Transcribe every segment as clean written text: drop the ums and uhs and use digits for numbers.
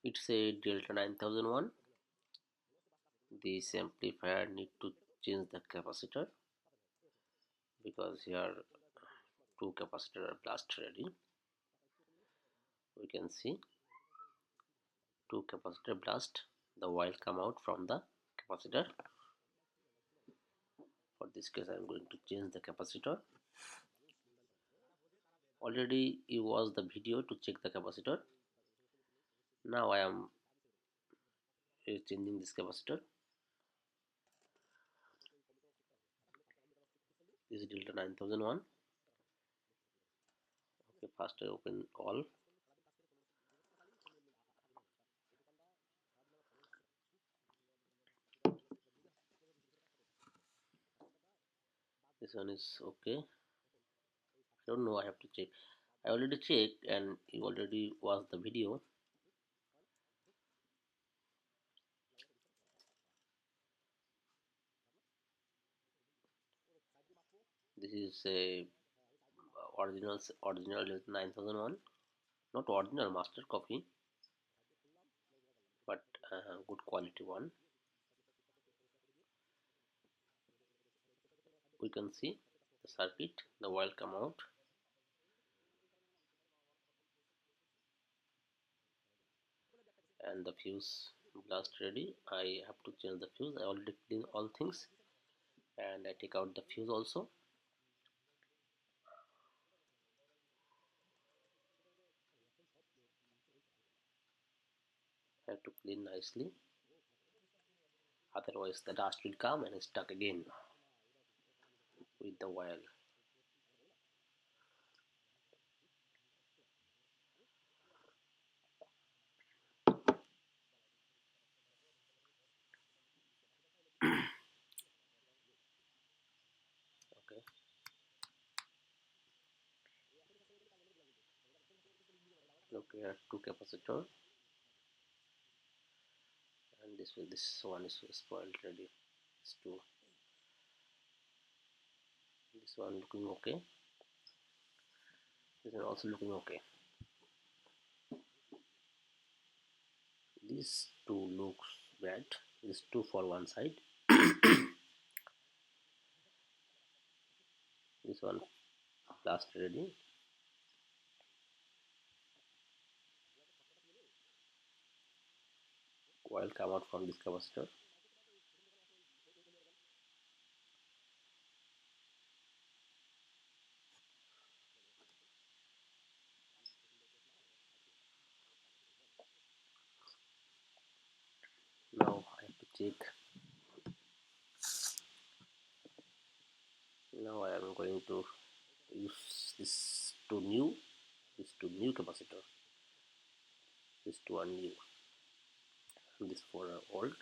It's a Delta 9001. This amplifier need to change the capacitor because here two capacitor are blast ready. We can see two capacitor blast. The wire come out from the capacitor. For this case, I am going to change the capacitor. Already you watched the video to check the capacitor. Now I am changing this capacitor. This is Delta 9001. Okay, first I open all. This one is okay. I don't know, I have to check. I already checked and you already watched the video. This is a original 9001, not original master copy, but good quality one. We can see the circuit, the wire come out, and the fuse blast ready. I have to change the fuse. I already clean all things, and I take out the fuse also. I have to clean nicely, otherwise the dust will come and stuck again with the wire. Okay, look here, two capacitor, and this one is spoiled already. This two, this one looking okay. This one also looking okay. These two looks bad. These two for one side. This one blast ready. Coil come out from this capacitor. Now I have to check. Now I am going to use this two new capacitor. This two are new. This four are old.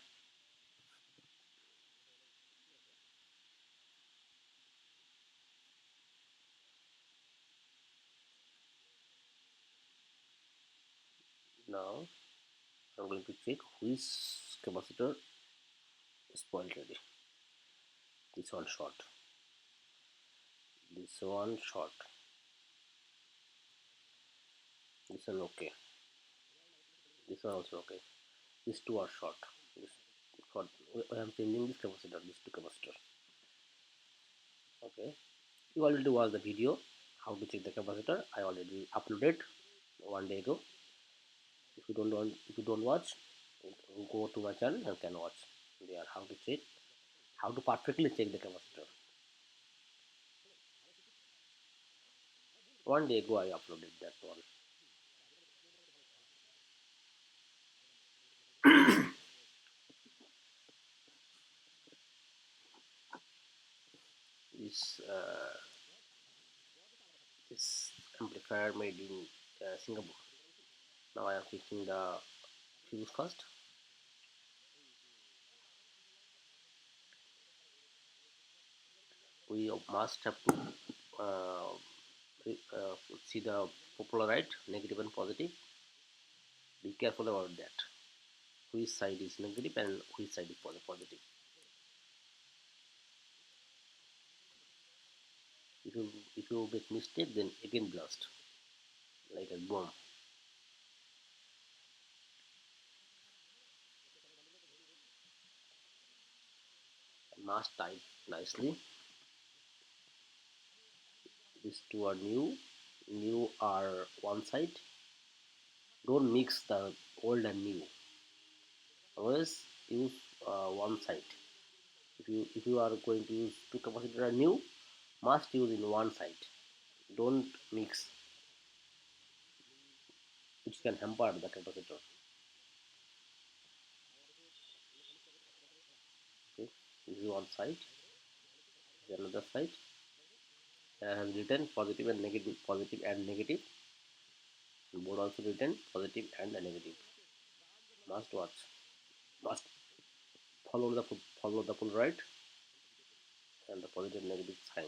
Now I'm going to check which capacitor is spoiled ready. This one short. This one short. This one okay. This one also okay. These two are short. This for I am changing this capacitor. This two capacitor. Okay. You already watched the video how to check the capacitor. I already uploaded one day ago. If you don't watch, go to my channel and can watch there how to perfectly check the capacitor. One day ago I uploaded that one. This this amplifier made in Singapore. Now I am fixing the fuse first. We must have to uh, see the polarized negative and positive. Be careful about that. Which side is negative and which side is positive. If you make mistake, then again blast like a bomb. mask type nicely. These two are new are one side. Don't mix the old and new. Always use one side. If you are going to use two capacitor and new, must use in one side. Don't mix, which can hamper the capacitor. Okay, this is one side. This is another side. I have written positive and negative, positive and negative. Board also written positive and negative. Must watch. Must follow the full right and the positive and negative sign.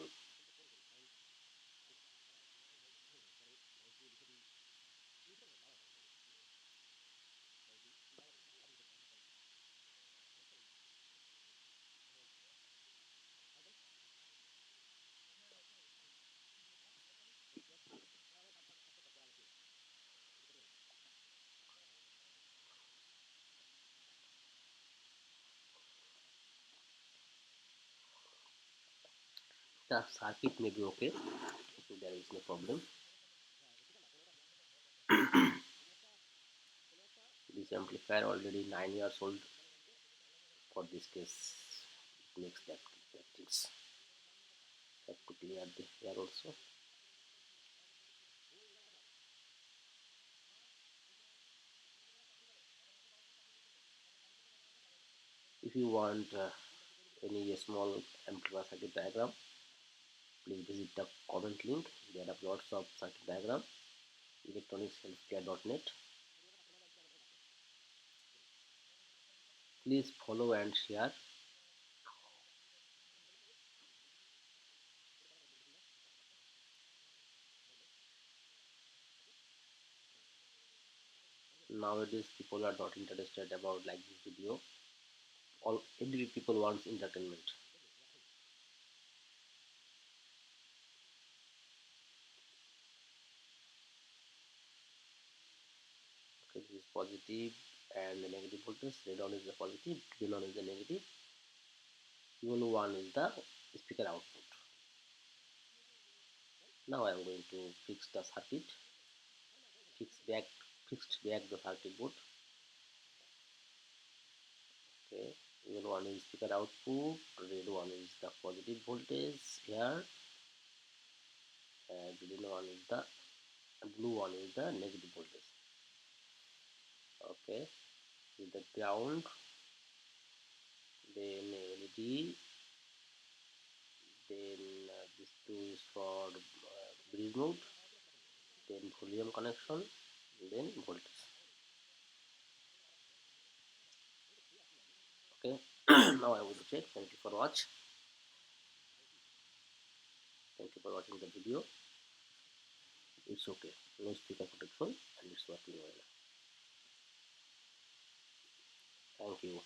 The circuit may be okay. There is no problem. This amplifier already 9 years old. For this case, it makes that things. Have to clear the here also. If you want any small amplifier circuit diagram, please visit the comment link. There are lots of circuit diagram. electrohelpcare.net. Please follow and share. Nowadays people are not interested about like this video. All every people wants entertainment. Okay, this is positive and the negative voltage. Red one is the positive, green one is the negative, yellow one is the speaker output. Now I am going to fix the circuit. Fixed back the circuit board. Okay, yellow one is speaker output, red one is the positive voltage here, and green one is the blue one is the negative voltage. Okay, with the ground, then LED, then this two is for bridge mode, then volume connection, then voltage. Okay, now I will check. Thank you for watch. Thank you for watching the video. It's okay. No speaker protection and it's working well. Thank you.